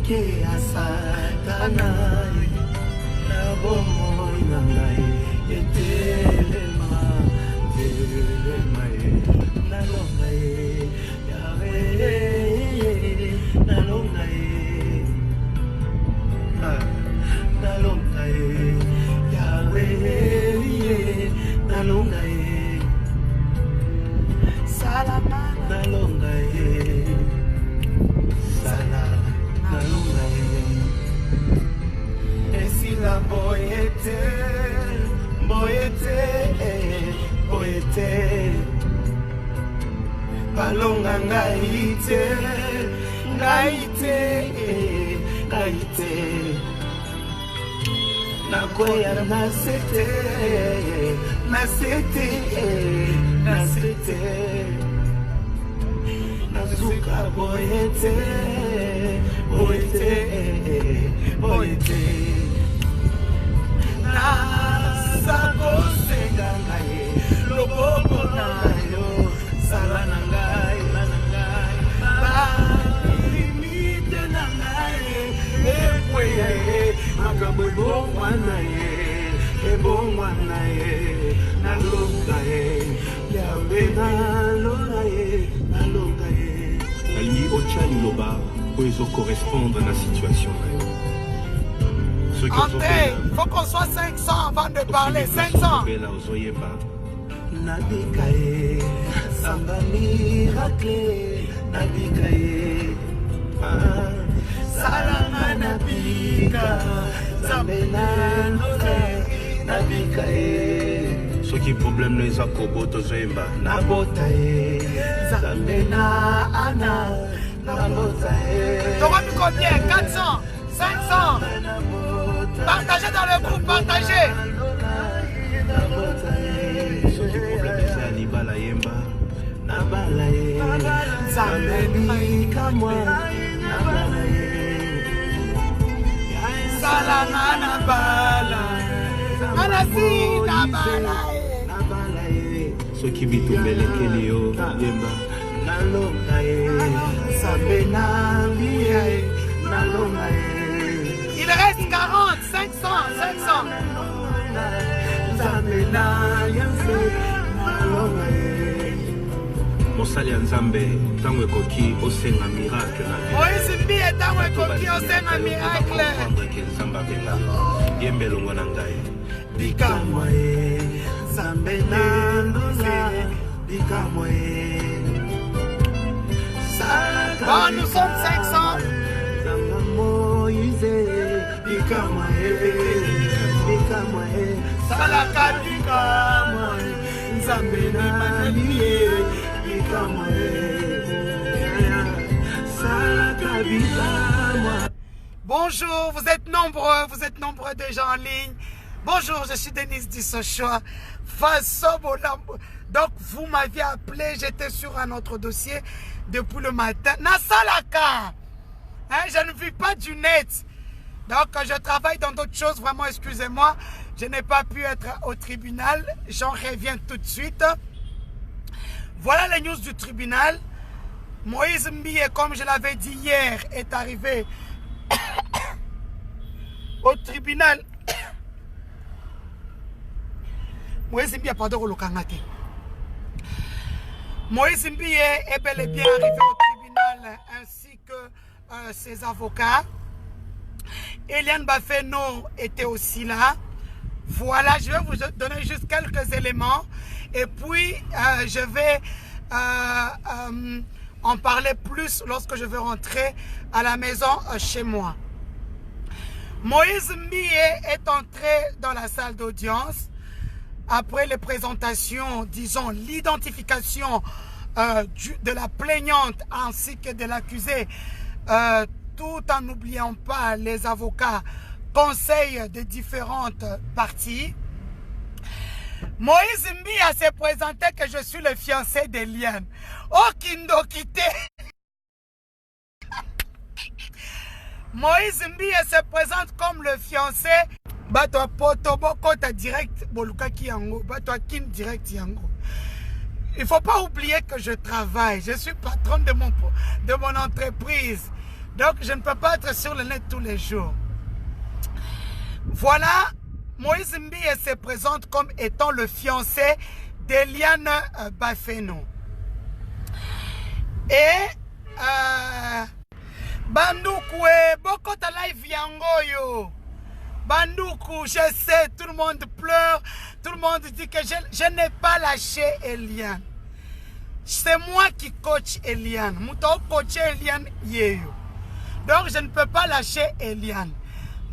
moke ya satana na bomoi na ngai etelema telema nalonga yawe nalonga nalonga yawe nalonga salama nalonga sala nalonga esila boyete boyete boyete balonga ngaite ngaite ngaite nakoya nasete nasete nasete nazuka boyete boyete boyete nasakosenga ngai loboko nayo sala na ngai balimite na ngai ekweye makambo ebongwana ye ebongwana ye nalonga ye yawe nalonga ye nalonga ye nalingi otya liloba oyo ezokorrespondre na situation na yo. André, il faut qu'on soit 500 avant de parler. 500. Nabikaye, samba miracle, nabikaye, salama nabika, zambena nabikaye. Ce qui est problème les akobo tozoyemba. Nabotaye, zambena ana, nabotaye. T'auras mis combien? 400, 500. Partagez dans le groupe, partagez. Ce qui est problème c'est Alibala Yemba. Nabalaye, Zambeni kamwa, nabalaye. Salama nabala, anasi nabalaye. Ce qui vit tout bel et yo Yemba. Nalongaye, Zambena biaye, nalongaye. Il reste 40, 500, 500. Mosali ya Nzambe tango ekoki osenga miracle na vie. Moïse Mbie tango ekoki osenga miracle. Ke Nzambe abenga yembe longo na ngai. Bikamwe Nzambe nandula bikamwe. Bon, nous sommes 500. Salaka bikamwe Nzambe naliye bikamwe salaka bikamwe. Bonjour, vous êtes nombreux déjà en ligne. Bonjour, je suis Denise Dissochoa. Donc vous m'aviez appelé, j'étais sur un autre dossier depuis le matin. Nasalaka, je ne vis pas du net. Donc je travaille dans d'autres choses, vraiment excusez-moi. Je n'ai pas pu être au tribunal, j'en reviens tout de suite. Voilà les news du tribunal. Moïse Mbie, comme je l'avais dit hier, est arrivé au tribunal. Moïse Mbie, pardon, Moïse Mbie est bel et bien arrivé au tribunal ainsi que ses avocats. Eliane Bafeno était aussi là. Voilà, je vais vous donner juste quelques éléments et puis je vais en parler plus lorsque je vais rentrer à la maison chez moi. Moïse Mbie est entré dans la salle d'audience après les présentations, disons l'identification de la plaignante ainsi que de l'accusé, tout en n'oubliant pas les avocats conseils de différentes parties. Moïse Mbie s'est présenté que je suis le fiancé d'Eliane. Oh, Kindo Kité! Moïse Mbie se présente comme le fiancé. Bato Potoboko ta direct Boluka Kiango. Bato Kin direct Yango. Il ne faut pas oublier que je travaille. Je suis patron de mon entreprise. Donc, je ne peux pas être sur le net tous les jours. Voilà, Moïse Mbiye se présente comme étant le fiancé d'Eliane Bafeno. Et Bandoukou, beaucoup de live yangoyo. Bandoukou, je sais, tout le monde pleure, tout le monde dit que je n'ai pas lâché Eliane. C'est moi qui coach Eliane. Mouto coach Eliane yeyo. Donc je ne peux pas lâcher Eliane.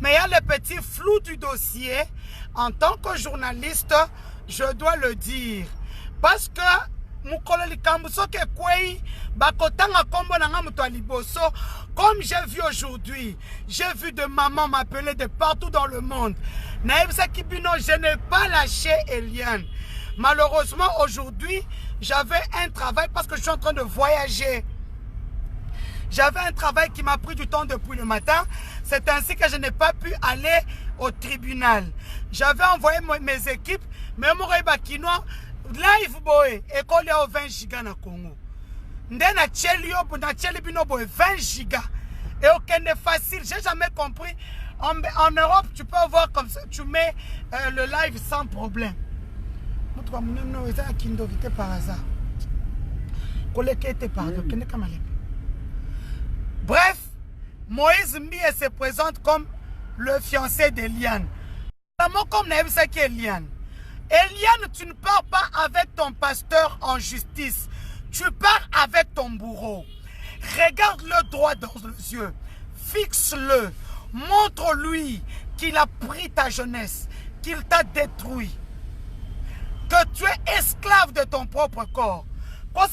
Mais il y a le petit flou du dossier. En tant que journaliste, je dois le dire. Parce que comme j'ai vu aujourd'hui, j'ai vu de mamans m'appeler de partout dans le monde. Je n'ai pas lâché Eliane. Malheureusement, aujourd'hui, j'avais un travail parce que je suis en train de voyager. J'avais un travail qui m'a pris du temps depuis le matin. C'est ainsi que je n'ai pas pu aller au tribunal. J'avais envoyé mes équipes, mais mon Bakinois, live boy, école au 20 gigas na Congo. Ndena tchelio, na tchelibino boy 20 gigas. Et aucun n'est facile, j'ai jamais compris. En Europe, tu peux voir comme ça, tu mets le live sans problème. Bref, Moïse Mbiye se présente comme le fiancé d'Eliane. Comme Eliane. Eliane, tu ne pars pas avec ton pasteur en justice. Tu pars avec ton bourreau. Regarde-le droit dans les yeux. Fixe-le. Montre-lui qu'il a pris ta jeunesse. Qu'il t'a détruit. Que tu es esclave de ton propre corps. On ne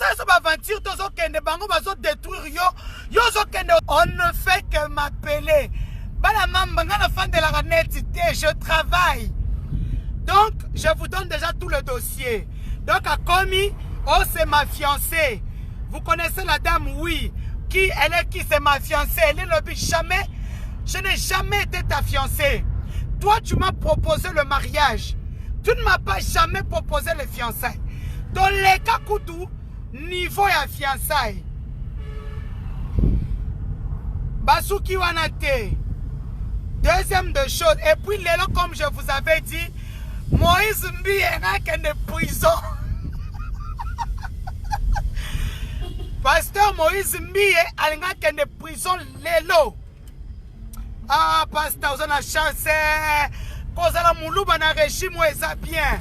fait que m'appeler. Je travaille. Donc, je vous donne déjà tout le dossier. Donc, à Komi, oh, c'est ma fiancée. Vous connaissez la dame, oui. Qui, elle est qui, c'est ma fiancée. Elle est le but. Jamais, je n'ai jamais été ta fiancée. Toi, tu m'as proposé le mariage. Tu ne m'as pas jamais proposé le fiançailles. Dans les cas Koudou, niveau et fiançailles. Basuki Wanate. Deuxième de chose. Et puis, là, comme je vous avais dit, Moïse Mbiye est de prison. Pasteur Moïse Mbiye est de prison. Lelo. Ah, pasteur, vous avez chance. Cause la moulouba na régime est bien.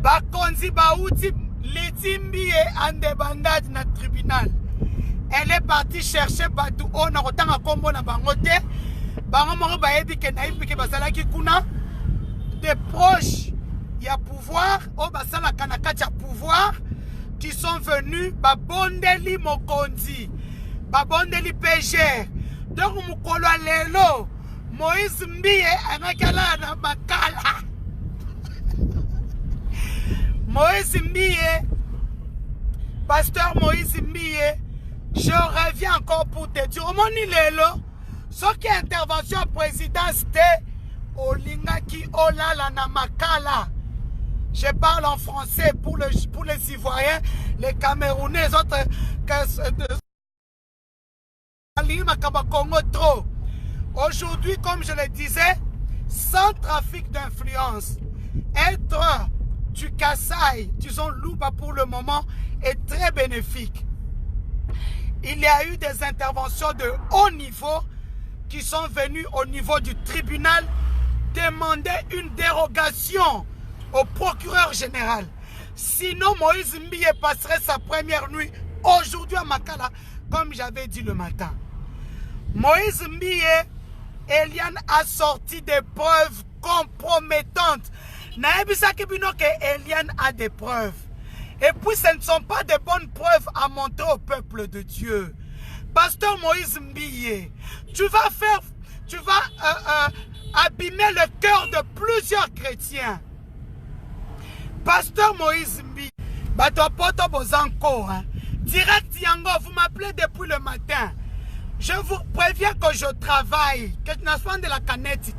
Bakonzi Baouti, Leti Mbiye en débandade na tribunal. Elle est partie chercher Badou. On a autant à combo na bangote. Bango baebi ke naïbi ke basala ki kuna. Des proches, il y a pouvoir, au basala kanakati ya pouvoir, qui sont venus, babondeli mokonzi, babondeli péger. Donc, mukolo lelo, Moïse Mbiye, anakala na makala. Moïse Mbiye, pasteur Moïse Mbiye, je reviens encore pour te dire, mon lelo, ce qui est intervention président, c'était Olingaki Olala Namakala. Je parle en français pour les Ivoiriens, les Camerounais, les autres. Aujourd'hui, comme je le disais, sans trafic d'influence, être du Kasaï, disons Louba pour le moment, est très bénéfique. Il y a eu des interventions de haut niveau qui sont venues au niveau du tribunal demander une dérogation au procureur général. Sinon, Moïse Mbiye passerait sa première nuit aujourd'hui à Makala, comme j'avais dit le matin. Moïse Mbiye, Eliane a sorti des preuves compromettantes. Eliane a des preuves. Et puis, ce ne sont pas de bonnes preuves à montrer au peuple de Dieu. Pasteur Moïse Mbiye, tu vas abîmer le cœur de plusieurs chrétiens. Pasteur Moïse Mbiye, direct Yango, vous m'appelez depuis le matin. Je vous préviens que je travaille, que je n'ai pas de la canette.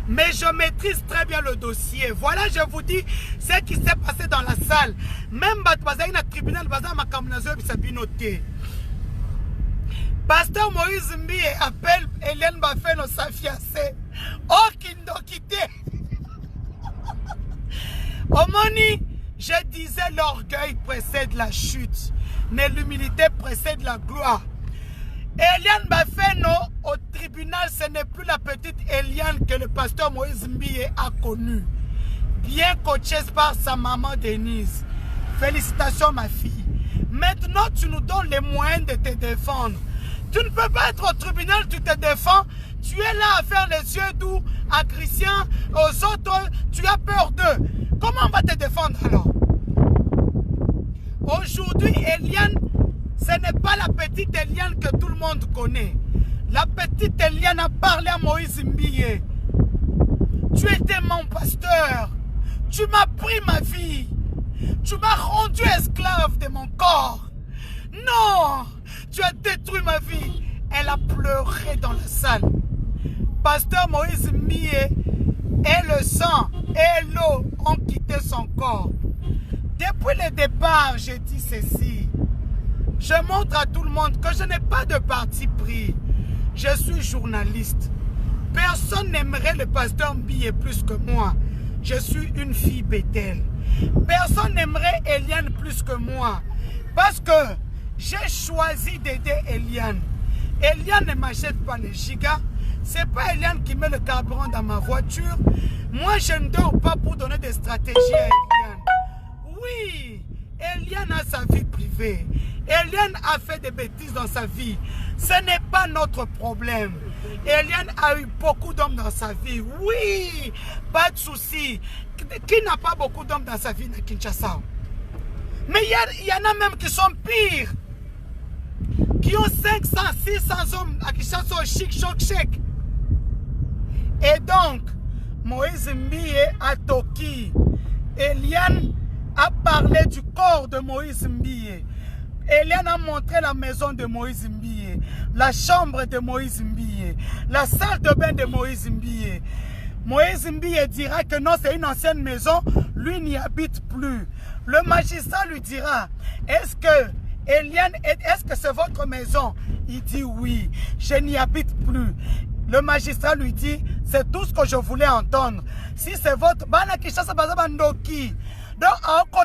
Mais je maîtrise très bien le dossier. Voilà, je vous dis ce qui s'est passé dans la salle. Même si tribunal, Pasteur Moïse Mbie appelle Eliane Bafeno sa fiancée. Oh, Kindokité. Omoni, je disais l'orgueil précède la chute, mais l'humilité précède la gloire. Eliane Bafeno au tribunal, ce n'est plus la petite Eliane que le pasteur Moïse Mbie a connue. Bien coachée par sa maman Denise. Félicitations ma fille. Maintenant tu nous donnes les moyens de te défendre. Tu ne peux pas être au tribunal, tu te défends. Tu es là à faire les yeux doux à Christian, aux autres, tu as peur d'eux. Comment on va te défendre alors? Aujourd'hui, Eliane, ce n'est pas la petite Eliane que tout le monde connaît. La petite Eliane a parlé à Moïse Mbie. Tu étais mon pasteur. Tu m'as pris ma vie. Tu m'as rendu esclave de mon corps. Non, tu as détruit ma vie. Elle a pleuré dans la salle. Pasteur Moïse Mbie et le sang et l'eau ont quitté son corps. Depuis le départ, j'ai dit ceci. Je montre à tout le monde que je n'ai pas de parti pris. Je suis journaliste. Personne n'aimerait le pasteur Mbie plus que moi. Je suis une fille Bethel. Personne n'aimerait Eliane plus que moi. Parce que j'ai choisi d'aider Eliane. Eliane ne m'achète pas les gigas. Ce n'est pas Eliane qui met le carburant dans ma voiture. Moi, je ne dors pas pour donner des stratégies à Eliane. Oui, Eliane a sa vie privée. Eliane a fait des bêtises dans sa vie. Ce n'est pas notre problème. Eliane a eu beaucoup d'hommes dans sa vie. Oui, pas de souci. Qui n'a pas beaucoup d'hommes dans sa vie à Kinshasa? Mais il y en a même qui sont pires. Qui ont 500, 600 hommes à Kinshasa au chic, choc, chèque. Et donc, Moïse Mbie à Toki. Eliane a parlé du corps de Moïse Mbie. Eliane a montré la maison de Moïse Mbie, la chambre de Moïse Mbie, la salle de bain de Moïse Mbie. Moïse Mbie dira que non, c'est une ancienne maison, lui n'y habite plus. Le magistrat lui dira, est-ce que Eliane, est-ce que c'est votre maison? Il dit oui, je n'y habite plus. Le magistrat lui dit, c'est tout ce que je voulais entendre. Si c'est votre... Donc, on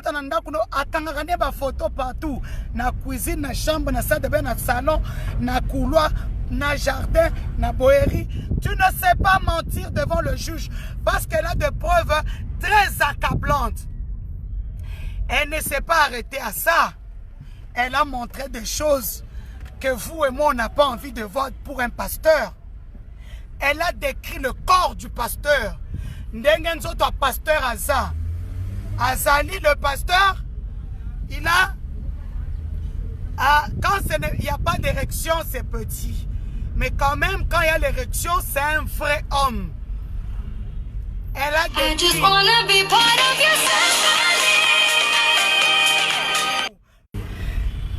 a des photos partout. Dans la cuisine, dans la chambre, dans la salle de bain, dans le salon, dans le couloir, dans le jardin, dans la bohérie. Tu ne sais pas mentir devant le juge parce qu'elle a des preuves très accablantes. Elle ne s'est pas arrêtée à ça. Elle a montré des choses que vous et moi, on n'a pas envie de voir pour un pasteur. Elle a décrit le corps du pasteur. Ndengenzo, toi, pasteur Aza. Azali, le pasteur, il a... quand il n'y a pas d'érection, c'est petit. Mais quand même, quand il y a l'érection, c'est un vrai homme. Elle a décrit...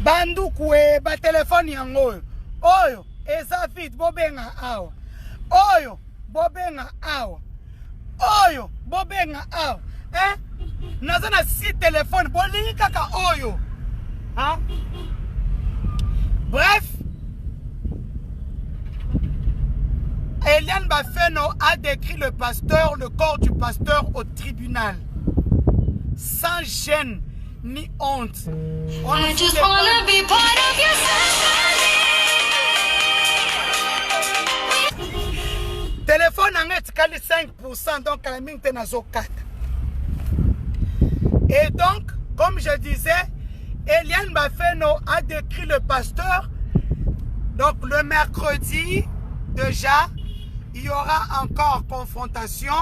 Bandukwe, ba téléphone yango. Oyo, eza vite, bobenga awa. Oyo, bobenga awa. Oyo, bobenga awa. Hein? Nazana si téléphone, bolingi kaka oyo. Hein? Bref, Eliane Bafeno a décrit le pasteur, le corps du pasteur au tribunal. Sans gêne ni honte. I just wanna be part of your téléphone en est 5%, donc la mine est 4. Et donc, comme je disais, Eliane Bafeno a décrit le pasteur. Donc le mercredi, déjà, il y aura encore confrontation.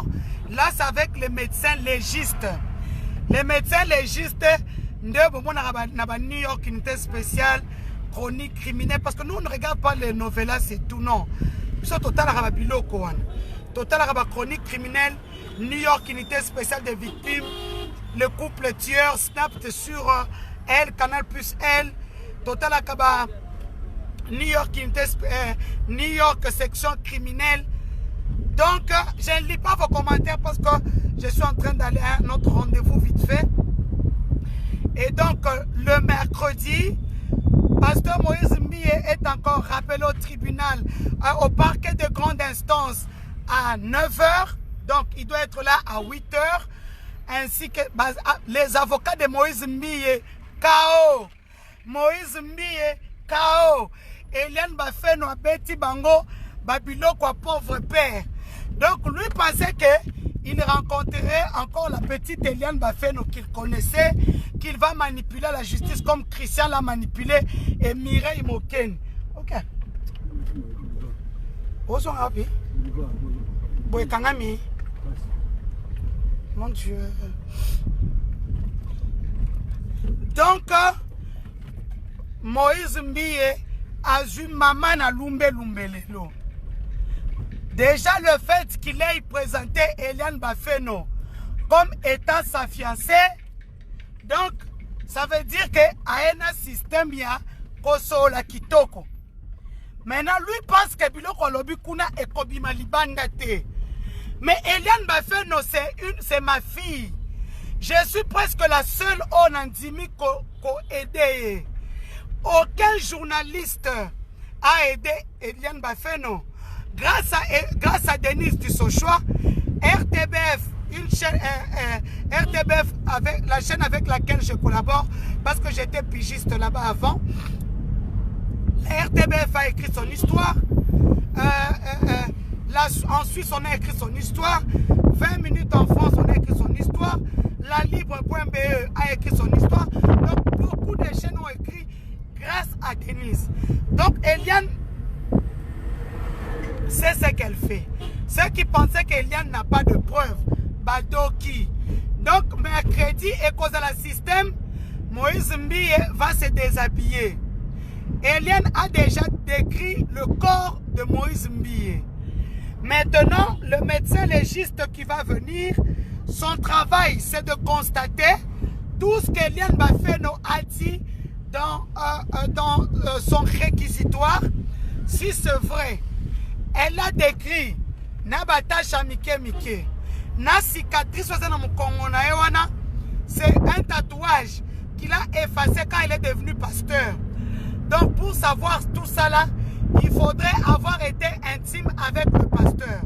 Là, c'est avec les médecins légistes. Les médecins légistes, New York, unité spéciale, chronique criminelle. Parce que nous, on ne regarde pas les novellas, c'est tout, non. Total chronique criminelle, New York, unité spéciale des victimes. Le couple tueur, Snap sur elle, Canal plus elle. Total Akaba, New York, New York, section criminelle. Donc, je ne lis pas vos commentaires parce que je suis en train d'aller à notre rendez-vous vite fait. Et donc, le mercredi, Pasteur Moïse Mbie est encore rappelé au tribunal, au parquet de grande instance à 9 h. Donc, il doit être là à 8 h. Ainsi que les avocats de Moïse Mbiye, KO. Moïse Mbiye, KO. Eliane Bafeno Abeti Bango, Babilo quoi pauvre père. Donc, lui pensait qu'il rencontrerait encore la petite Eliane Bafeno qu'il connaissait, qu'il va manipuler la justice comme Christian l'a manipulé et Mireille Moken. Ok. Osons rapide. Boy Kangami. Mon Dieu. Donc, Moïse Mbiye a vu maman na lumbe lelo. Déjà le fait qu'il ait présenté Eliane Bafeno comme étant sa fiancée, donc ça veut dire que a un système ya koso la kitoko. Maintenant lui pense que biloko lobi kuna ekobima libanga te. Mais Eliane Bafeno c'est ma fille. Je suis presque la seule onandimi ko aider. Aucun journaliste a aidé Eliane Bafeno. Grâce à Denise Dussochoa, RTBF, une chaîne, RTBF avec la chaîne avec laquelle je collabore, parce que j'étais pigiste là-bas avant. RTBF a écrit son histoire. En Suisse, on a écrit son histoire. 20 minutes en France, on a écrit son histoire. La Libre.be a écrit son histoire. Donc, beaucoup de chaînes ont écrit grâce à Denise. Donc, Eliane, c'est ce qu'elle fait. Ceux qui pensaient qu'Eliane n'a pas de preuves, Badoki. Donc, mercredi, et cause de la système, Moïse Mbiye va se déshabiller. Eliane a déjà décrit le corps de Moïse Mbiye. Maintenant, le médecin légiste qui va venir, son travail, c'est de constater tout ce qu'Eliane Bafeno a dit dans son réquisitoire, si c'est vrai. Elle a décrit Nabatacha Mike Mike. Na cicatrice c'est un tatouage qu'il a effacé quand il est devenu pasteur. Donc pour savoir tout ça là, il faudrait avoir été intime avec le pasteur.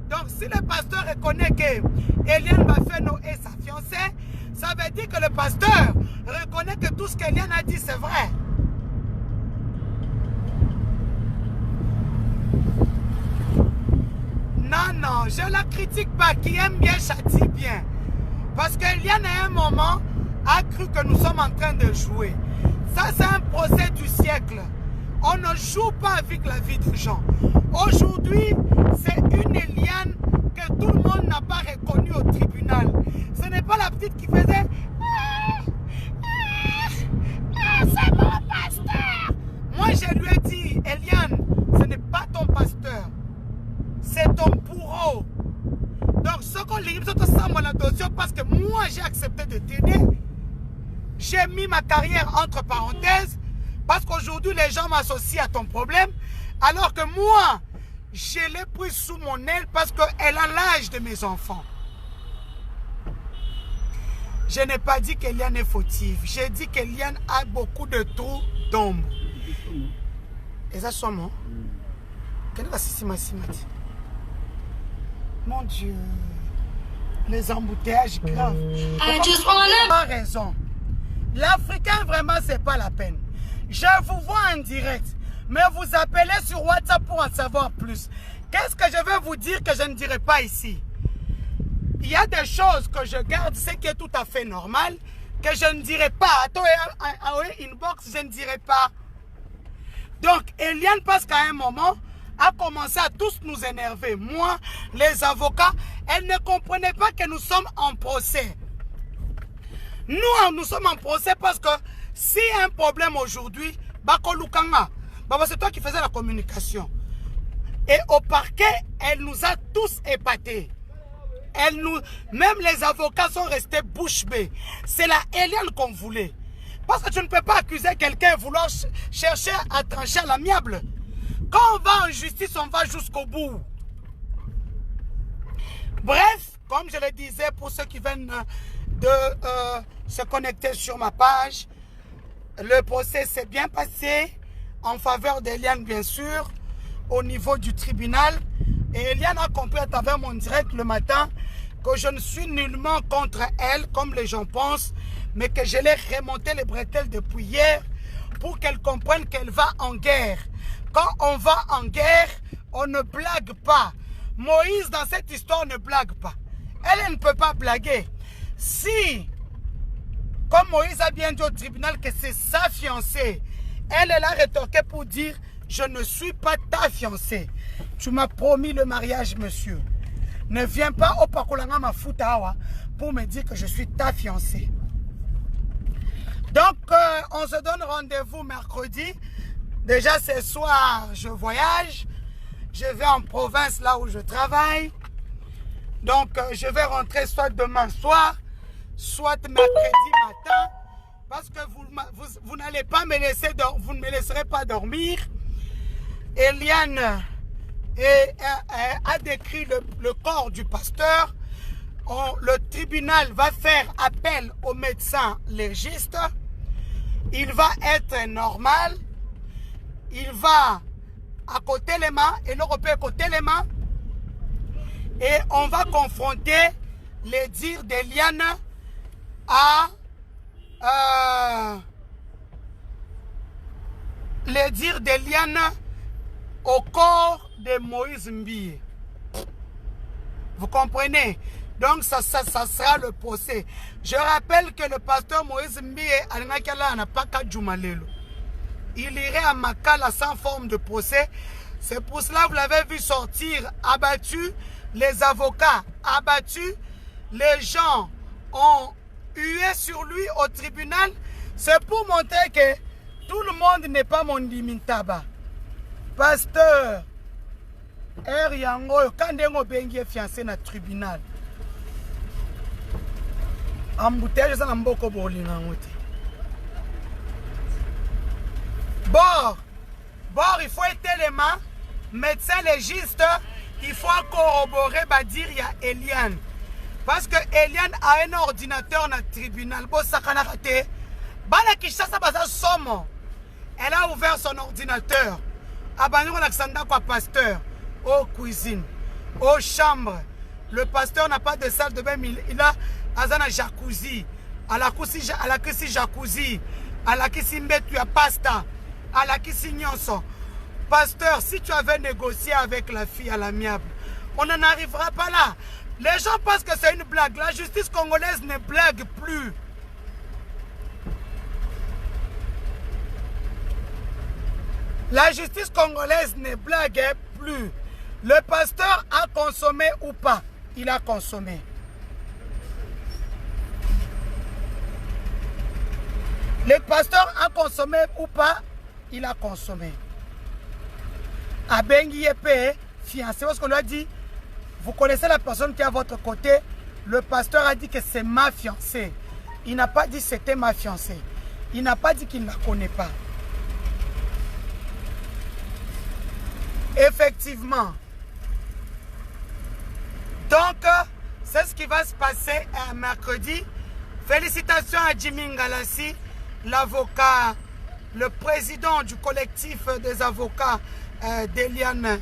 Donc si le pasteur reconnaît que Eliane Bafeno est sa fiancée, ça veut dire que le pasteur reconnaît que tout ce qu'Eliane a dit c'est vrai. Non, je la critique pas, qui aime bien châtie bien. Parce qu'Eliane à un moment a cru que nous sommes en train de jouer. Ça c'est un procès du siècle. On ne joue pas avec la vie des gens. Aujourd'hui, c'est une Eliane que tout le monde n'a pas reconnue au tribunal. Ce n'est pas la petite qui faisait c'est mon pasteur. Moi je lui ai dit, Eliane, ce n'est pas ton pasteur. C'est ton bourreau. Donc, ce qu'on lui dit, c'est parce que moi, j'ai accepté de t'aider. J'ai mis ma carrière entre parenthèses parce qu'aujourd'hui, les gens m'associent à ton problème. Alors que moi, je l'ai pris sous mon aile parce qu'elle a l'âge de mes enfants. Je n'ai pas dit qu'Eliane est fautive. J'ai dit qu'Eliane a beaucoup de trous d'ombre. Et ça, c'est moi. Quelle est la systématique? Mon Dieu, les embouteillages graves. Pas raison. L'Africain, vraiment, c'est pas la peine. Je vous vois en direct, mais vous appelez sur WhatsApp pour en savoir plus. Qu'est-ce que je vais vous dire que je ne dirai pas ici? Il y a des choses que je garde, ce qui est tout à fait normal, que je ne dirai pas. À toi, inbox, je ne dirai pas. Donc, Eliane, parce qu'à un moment, a commencé à tous nous énerver. Moi, les avocats, elle ne comprenait pas que nous sommes en procès. Nous sommes en procès parce que s'il y a un problème aujourd'hui, c'est toi qui faisais la communication. Et au parquet, elle nous a tous épatés. Même les avocats sont restés bouche bée. C'est la Eliane qu'on voulait. Parce que tu ne peux pas accuser quelqu'un de vouloir chercher à trancher à l'amiable. Quand on va en justice, on va jusqu'au bout. Bref, comme je le disais, pour ceux qui viennent de se connecter sur ma page, le procès s'est bien passé. en faveur d'Eliane, bien sûr, au niveau du tribunal. Et Eliane a compris à travers mon direct le matin que je ne suis nullement contre elle, comme les gens pensent, mais que je l'ai remonté les bretelles depuis hier pour qu'elle comprenne qu'elle va en guerre. Quand on va en guerre, on ne blague pas. Moïse, dans cette histoire, ne blague pas. Elle ne peut pas blaguer. Si, comme Moïse a bien dit au tribunal que c'est sa fiancée, elle a rétorqué pour dire « Je ne suis pas ta fiancée. Tu m'as promis le mariage, monsieur. Ne viens pas au Pakolanga Mafutawa pour me dire que je suis ta fiancée. » Donc, on se donne rendez-vous mercredi. Déjà, ce soir, je voyage. Je vais en province, là où je travaille. Donc, je vais rentrer soit demain soir, soit mercredi matin. Parce que vous n'allez pas me laisser, vous ne me laisserez pas dormir. Eliane a décrit le corps du pasteur. Le tribunal va faire appel au médecin légiste. Il va être normal. Il va à côté les mains et l'Européen à côté les mains. Et on va confronter les dires d'Eliane à les dires d'Eliane au corps de Moïse Mbie. Vous comprenez? Donc ça sera le procès. Je rappelle que le pasteur Moïse Mbie n'a pas qu'à Djoumalelo. Il irait à Makala sans forme de procès. C'est pour cela que vous l'avez vu sortir abattu. Les avocats abattus. Les gens ont hué sur lui au tribunal. C'est pour montrer que tout le monde n'est pas mon dimintaba. Pasteur Yango, quand on est fiancé dans le tribunal, embouteillage ça n'a pas de Bon, il faut être élément, médecin légiste, il faut corroborer, dire il y a Eliane. Parce que Eliane a un ordinateur dans le tribunal. Bon, ça a raté. Elle a ouvert son ordinateur. On a pasteur, aux cuisine, aux chambres. Le pasteur n'a pas de salle de bain, mais il a un jacuzzi. À la cuisine jacuzzi. À la cuisine tu as pasta. À la cuisine pasteur, si tu avais négocié avec la fille à l'amiable, on n'en arrivera pas là. Les gens pensent que c'est une blague. La justice congolaise ne blague plus. La justice congolaise ne blague plus. Le pasteur a consommé ou pas? Il a consommé. Le pasteur a consommé ou pas? Il a consommé. Abengi Yepe, fiancé, parce qu'on lui a dit, vous connaissez la personne qui est à votre côté. Le pasteur a dit que c'est ma fiancée. Il n'a pas dit que c'était ma fiancée. Il n'a pas dit qu'il ne la connaît pas. Effectivement. Donc, c'est ce qui va se passer mercredi. Félicitations à Jimmy Ngalassi, l'avocat, le président du collectif des avocats d'Eliane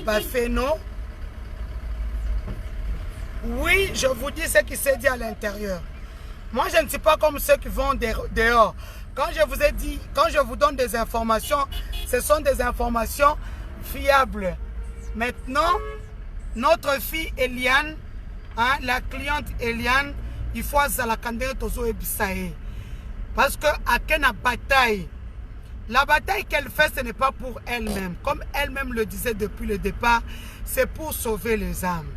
Bafeno. Oui, je vous dis ce qui s'est dit à l'intérieur. Moi, je ne suis pas comme ceux qui vont dehors. Quand je vous ai dit, quand je vous donne des informations, ce sont des informations fiables. Maintenant, notre fille Eliane, hein, la cliente Eliane, il faut la candidate Tozo Ebisae. Parce que à quelle bataille, la bataille qu'elle fait, ce n'est pas pour elle-même. Comme elle-même le disait depuis le départ, c'est pour sauver les âmes.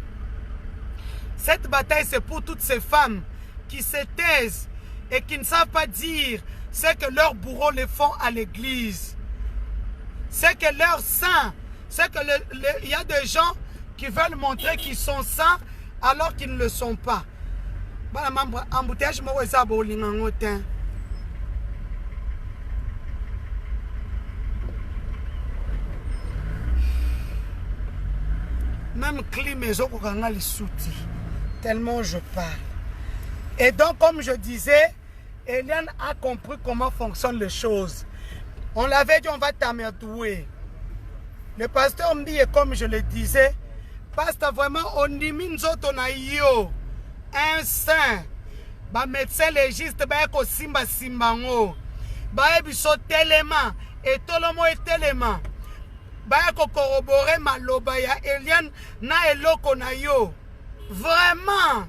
Cette bataille, c'est pour toutes ces femmes qui se taisent et qui ne savent pas dire ce que leurs bourreaux les font à l'église. C'est que leurs saints, c'est que il y a des gens qui veulent montrer qu'ils sont saints alors qu'ils ne le sont pas. Même climat, tellement je parle. Et donc, comme je disais, Eliane a compris comment fonctionnent les choses. On l'avait dit, on va t'amadouer. Le pasteur Mbi, comme je le disais, pasteur vraiment, on dit yo, un saint, ba médecin légiste, ba eko simba simbango, ba ebiso tellement, et tolomo et tellement, ba eko corroborer maloba ya Eliane na eloko na yo. Vraiment.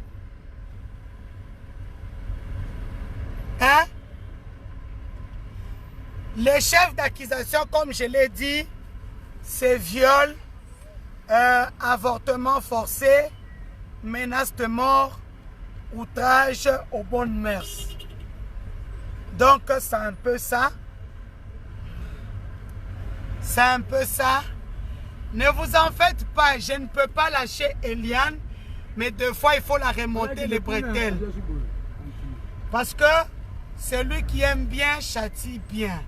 Hein? Les chefs d'accusation, comme je l'ai dit, c'est viol, avortement forcé, menace de mort, outrage aux bonnes mœurs. Donc, c'est un peu ça. C'est un peu ça. Ne vous en faites pas, je ne peux pas lâcher Eliane, mais deux fois, il faut la remonter les bretelles. Parce que celui qui aime bien châtie bien.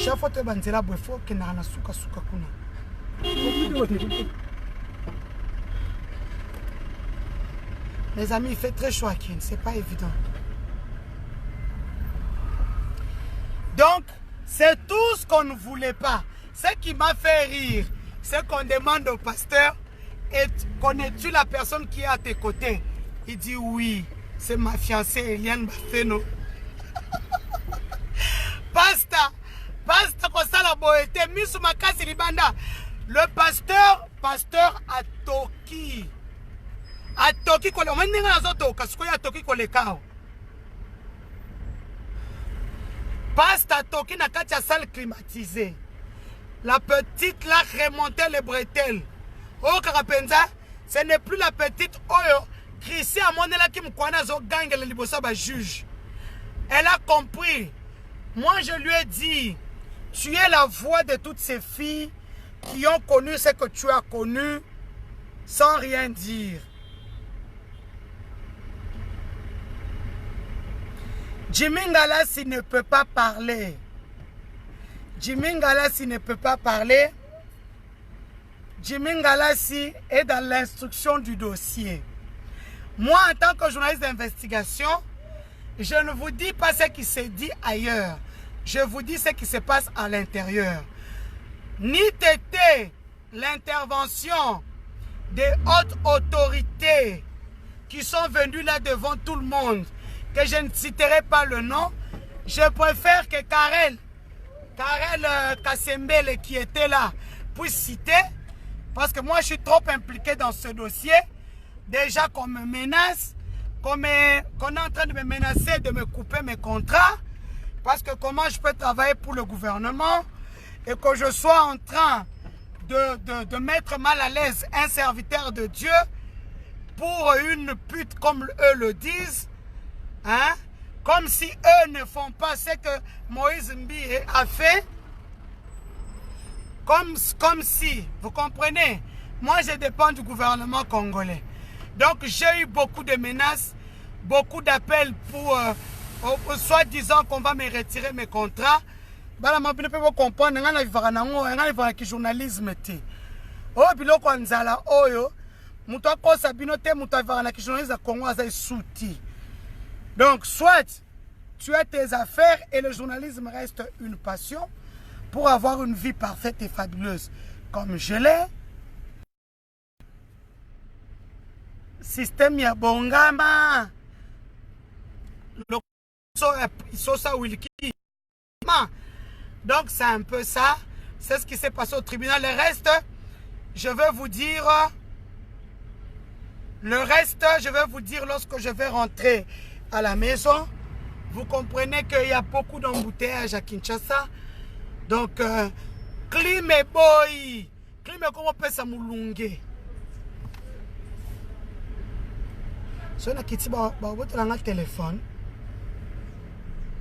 Chaque fois que tu as un faut que tu aies un souka. Mes amis, il fait très chaud à Kin, c'est pas évident. Donc, c'est tout ce qu'on ne voulait pas. Ce qui m'a fait rire, c'est qu'on demande au pasteur, connais-tu la personne qui est à tes côtés? Il dit oui, c'est ma fiancée Eliane Bafeno. Pasteur, Kosala Boete, Misu Makasi Libanda. Le pasteur à Toki. À Toki, on m'a dit à Toki Kolekao. Pasteur à Toki n'a qu'à salle climatisée. La petite là remontait les bretelles. Oh Karapenza, ce n'est plus la petite Oyo. Christian Monela qui me connaît zo gang le libosa ba juge. Elle a compris. Moi je lui ai dit, tu es la voix de toutes ces filles qui ont connu ce que tu as connu sans rien dire. Jimmy Ngalassi ne peut pas parler. Jimmy Ngalassi ne peut pas parler. Jimmy Ngalassi est dans l'instruction du dossier. Moi, en tant que journaliste d'investigation, je ne vous dis pas ce qui se dit ailleurs. Je vous dis ce qui se passe à l'intérieur. Ni t'étais l'intervention des hautes autorités qui sont venues là devant tout le monde, que je ne citerai pas le nom. Je préfère que Karel Kassembele qui était là puisse citer, parce que moi je suis trop impliqué dans ce dossier. Déjà qu'on me menace, qu'on est en train de me menacer de me couper mes contrats, parce que comment je peux travailler pour le gouvernement et que je sois en train de mettre mal à l'aise un serviteur de Dieu pour une pute comme eux le disent, hein? Comme si eux ne font pas ce que Moïse Mbi a fait, comme si, vous comprenez, moi je dépends du gouvernement congolais. Donc j'ai eu beaucoup de menaces, beaucoup d'appels pour soi-disant qu'on va me retirer mes contrats. Bala mabine pe comprendre nga na vivaka nango nga vivaka ki journalisme te. O biloko nzala oyo muto akosa bino te muto vivaka na ki journalisme Congo aza souti. Donc soit tu as tes affaires et le journalisme reste une passion pour avoir une vie parfaite et fabuleuse comme je l'ai. Système ya bongama. Donc c'est un peu ça. C'est ce qui s'est passé au tribunal. Le reste, je vais vous dire. Le reste, je vais vous dire lorsque je vais rentrer à la maison. Vous comprenez qu'il y a beaucoup d'embouteillages à Kinshasa. Donc, Klim et boy. Klim et comment on peut s'amoulunguer. Si on a quitté le téléphone,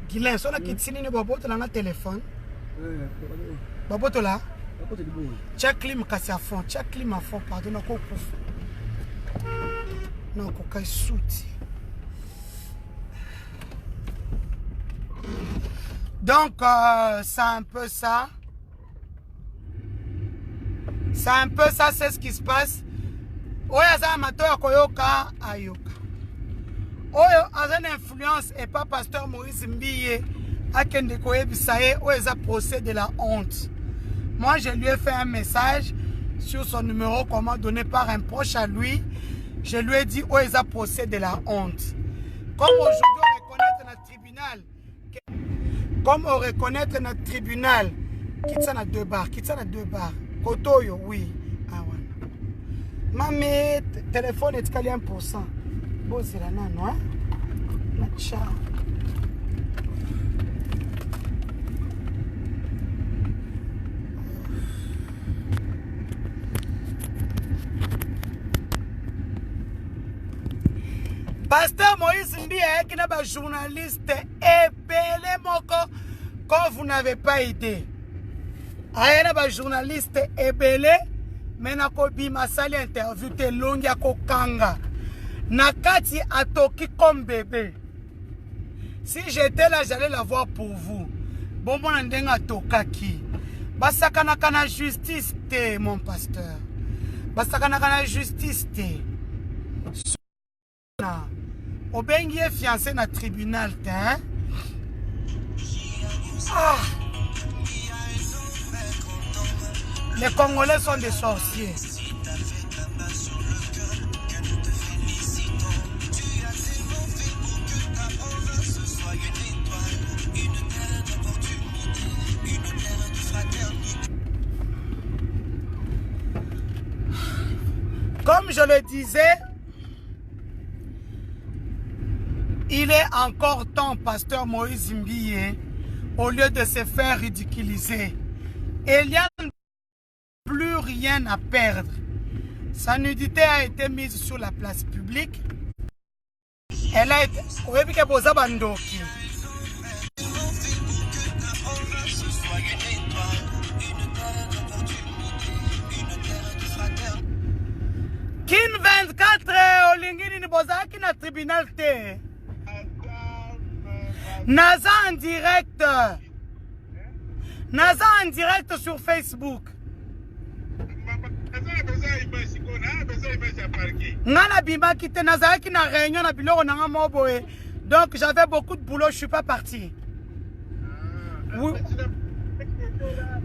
Guilain, si on a quitté le téléphone, Babotola, check clim cassé à fond, check clim à fond, pardon, non, coca souti. Donc, c'est un peu ça. C'est un peu ça, c'est ce qui se passe. Oya za mato ya koyoka ayoka. oyo aza na influence et pas pasteur Moïse Mbiye akende koyebisaye oyo eza procès de la honte. Moi je lui ai fait un message sur son numéro qu'on m'a donné par un proche à lui. Je lui ai dit oyo eza procès de la honte. Comme aujourd'hui on reconnaît notre tribunal, comme on reconnaît notre tribunal, kitsa na 2 bars, Kotoyo, oui. Ah ouais. Mamé, téléphone est calé 1%. Bon, c'est la nano, hein? Ciao. Pasteur Moïse Mbiye qui n'a pas journaliste et belé moko quand vous n'avez pas idée. Aïe ba journaliste et belé mais na ko bima sali interview te longi ya ko kanga. Nakati atoki comme bébé. Si j'étais là, j'allais la voir pour vous. Bon, bon, ndenga tokaki. Basakana kana justice te, mon pasteur. Basakana kana justice te. Obengi est fiancé na tribunal te, hein? Ah. Les Congolais sont des sorciers. Comme je le disais, il est encore temps, pasteur Moïse Mbiye, au lieu de se faire ridiculiser. Il n'y a plus rien à perdre. Sa nudité a été mise sur la place publique. Elle a été... Kin 24 olingini ni bozaki na tribunal te. Naza en direct. Naza en direct sur Facebook. Ngana bima kite naza ki na réunion na biloko na moboé. Donc j'avais beaucoup de boulot, je suis pas parti. Oui.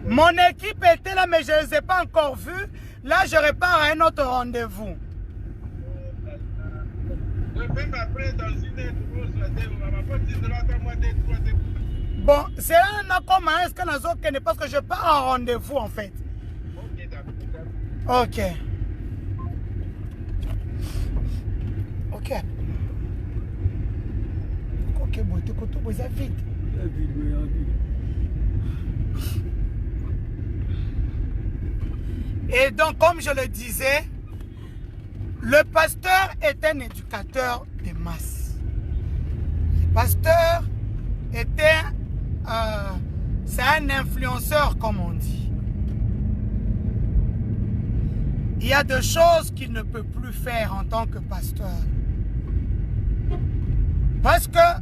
Mon équipe était là mais je ne les ai pas encore vus. Là, je repars à un autre rendez-vous. Bon, c'est là comment est-ce que nous avons parce que je pars en rendez-vous en fait. Ok. Ok. Ok, bon, tu comptes vous vite. Et donc, comme je le disais, le pasteur est un éducateur de masse. Le pasteur était, c'est un influenceur, comme on dit. Il y a des choses qu'il ne peut plus faire en tant que pasteur. Parce que,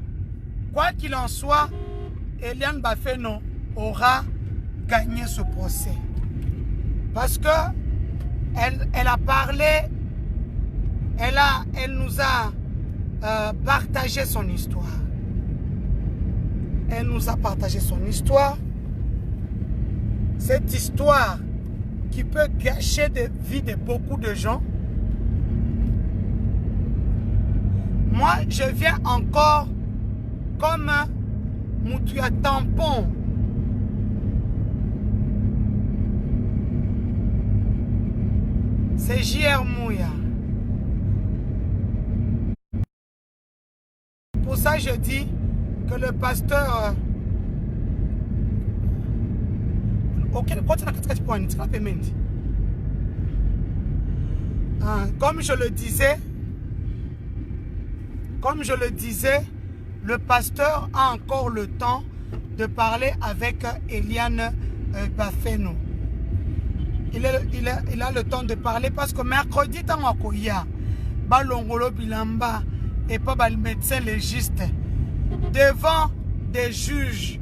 quoi qu'il en soit, Eliane Bafeno aura gagné ce procès. Parce que elle a parlé, elle nous a partagé son histoire. Elle nous a partagé son histoire. Cette histoire qui peut gâcher la vie de beaucoup de gens. Moi, je viens encore comme un moutuya tampon. C'est J.R. Mouya. Pour ça, je dis que le pasteur... Comme je le disais, le pasteur a encore le temps de parler avec Eliane Bafeno. Il a le temps de parler parce que mercredi, il y a Balongolo Bilamba et pas le médecin légiste devant des juges.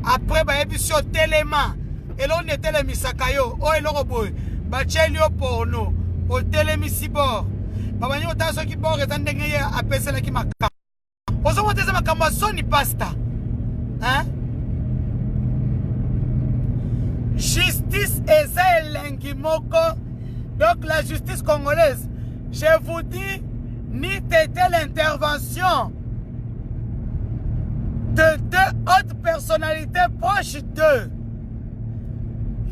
Après, il y a sur Téléma. Et là, on était les Misakayo. Oh, et là, on porno. Au Télémisibor. Babani otaso ki bore zandenge ye apesela ki makamba. Ozo moteza makamba soni pasta. Hein? Justice elengi moko. Donc la justice congolaise, je vous dis, ni telle intervention de deux autres personnalités proches d'eux.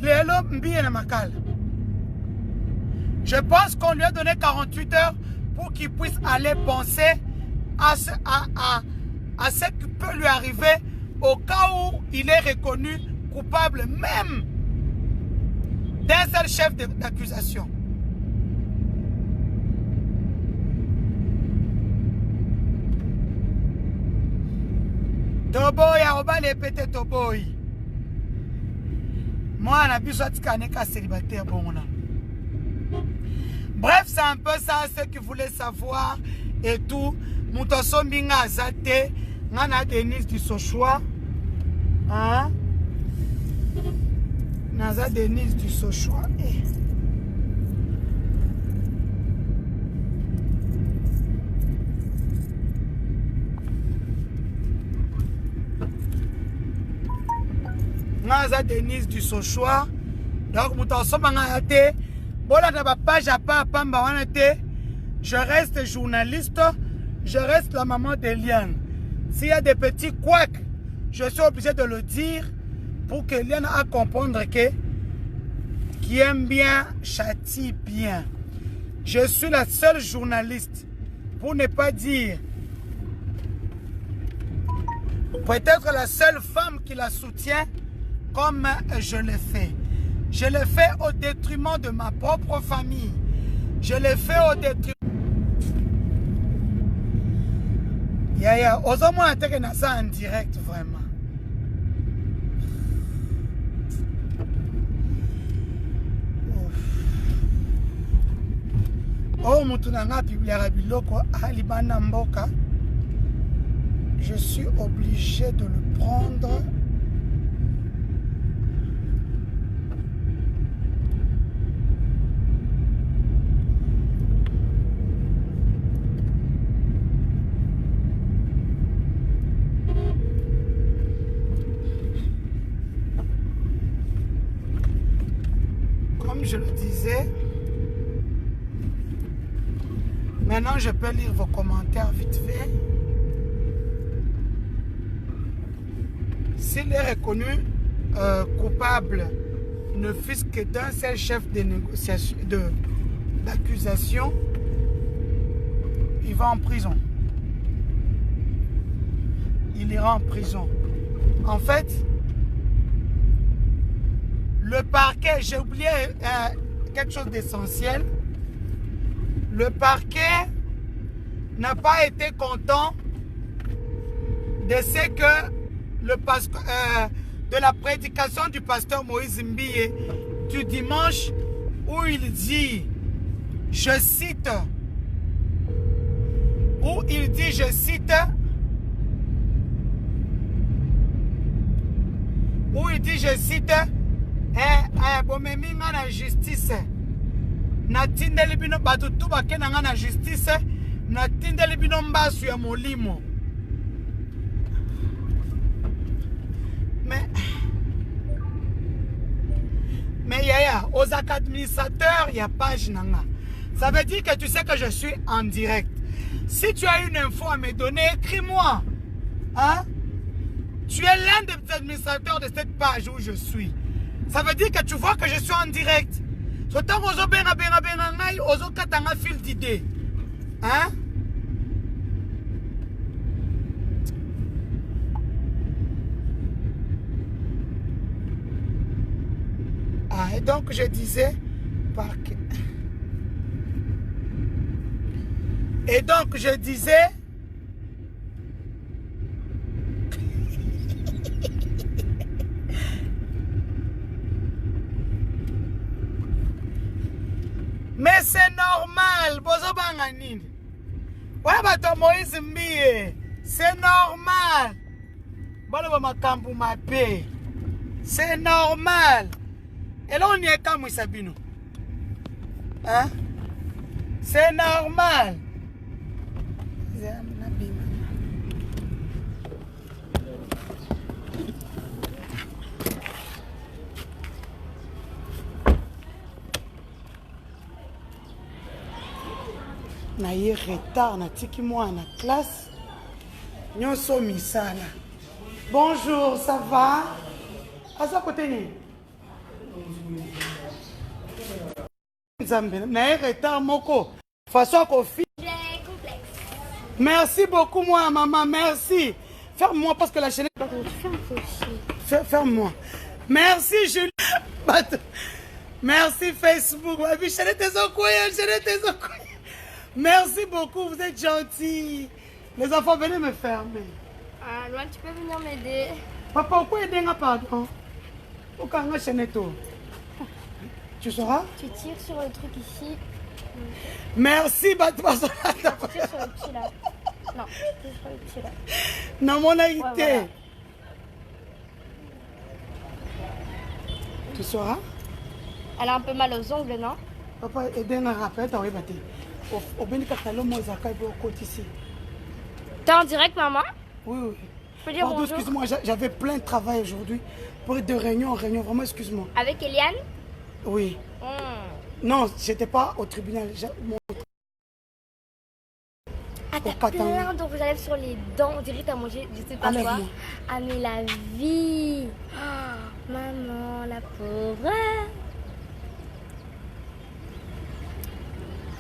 Lélo Mbiye Namakal. Je pense qu'on lui a donné 48 heures pour qu'il puisse aller penser à ce qui peut lui arriver au cas où il est reconnu coupable même d'un seul chef d'accusation. Toboy a obale pété Toboy. Moi, on a besoin de célibataire. Bref, c'est un peu ça, ce que vous voulez savoir et tout. Moutoso Mbinga Azate, Nana Denise du Sochoa. Hein? Naza Denise du Sochoa. Naza Denise du Sochoa. Donc, Moutoso Mbinga Azate. Voilà, dans ma page à pas Pamba Wanate. Je reste journaliste. Je reste la maman d'Eliane. S'il y a des petits couacs, je suis obligé de le dire pour que Eliane a comprendre que qui aime bien châtie bien. Je suis la seule journaliste, pour ne pas dire peut-être la seule femme qui la soutient comme je l'ai fait. Je l'ai fait au détriment de ma propre famille. Je l'ai fait au détriment. Yaya, osons-moi intégrer ça en direct, vraiment. Oh, Moutounanga, Bibliara Biloko, Alibana Mboka. Je suis obligé de le prendre. Comme je le disais, maintenant je peux lire vos commentaires vite fait. S'il est reconnu coupable, ne fût-ce que d'un seul chef de négociation, d'accusation, il va en prison. Il ira en prison. En fait, le parquet, j'ai oublié quelque chose d'essentiel. Le parquet n'a pas été content de ce que de la prédication du pasteur Moïse Mbiye du dimanche où il dit, je cite, bomemi nga na justice natindeli bino bato tu bakenda nga na justice natindeli bino mbasu ya molimo. Mais yaya, aux administrateurs, il y a page nanga. Ça veut dire que tu sais que je suis en direct. Si tu as une info à me donner, écris-moi. Hein? Tu es l'un des administrateurs de cette page où je suis. Ça veut dire que tu vois que je suis en direct. Sotant ozo benga ngai, ozo katanga fil d'idée. Hein? Ah, et donc je disais mais c'est normal, bozo banganini. Ouais, bato Moïse Mbiye, c'est normal. Balo makambu mape. C'est normal. Et là on y est comme Sabino. Hein? C'est normal. Na ye retard na tiki moi na classe. Nyonso misala. Bonjour, ça va? À sa côté ni. Nzambe na ye retard moko. Façon qu'on fit. J'ai complexe. Merci beaucoup moi maman, merci. Ferme-moi parce que la chaîne. Ferme-moi. Merci Julie. Merci Facebook. Merci beaucoup, vous êtes gentils. Les enfants, venez me fermer. Ah, loin, tu peux venir m'aider. Papa, pourquoi aider un pardon? Pourquoi on chaîne tout? Tu sauras? Tu tires sur le truc ici. Merci, Tu tires sur le petit là. Non, tu tires sur le petit là. Non, mon aïté. Ouais, voilà. Tu sauras? Elle a un peu mal aux ongles, non? Papa, aider un rappel, t'as oublié. Au Bénicatalo, moi, Zaka, il côté ici. T'es en direct, maman? Oui, oui. Je peux dire Pardon, bonjour? excuse-moi, j'avais plein de travail aujourd'hui. Pour être de réunion en réunion, vraiment, excuse-moi. Avec Eliane? Oui. Non, j'étais pas au tribunal. Ah, t'as plein de rouge à lèvres sur les dents. On dirait que t'as mangé, je sais pas quoi. Enlève-moi. Ah, mais la vie. Oh, maman, la pauvre.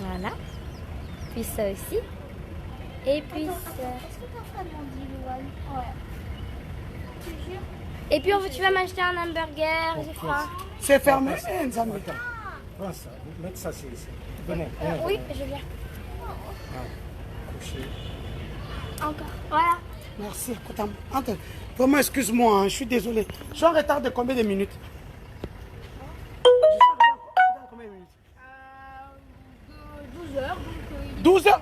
Voilà. Puis ça aussi. Et puis ça. Est-ce que t'as fait Louane? Ouais. Tu jures? Et puis tu vas m'acheter un hamburger, j'ai faim. C'est fermé. Nzambe. Prends ça, mettre ça ici. Venez, Oui, je viens. coucher. Encore. Voilà. Merci. Écoute, Antoine, vraiment, excuse-moi, hein, je suis désolé. Je suis en retard de combien de minutes? Je suis en retard de combien de minutes? 12 heures. 12 heures.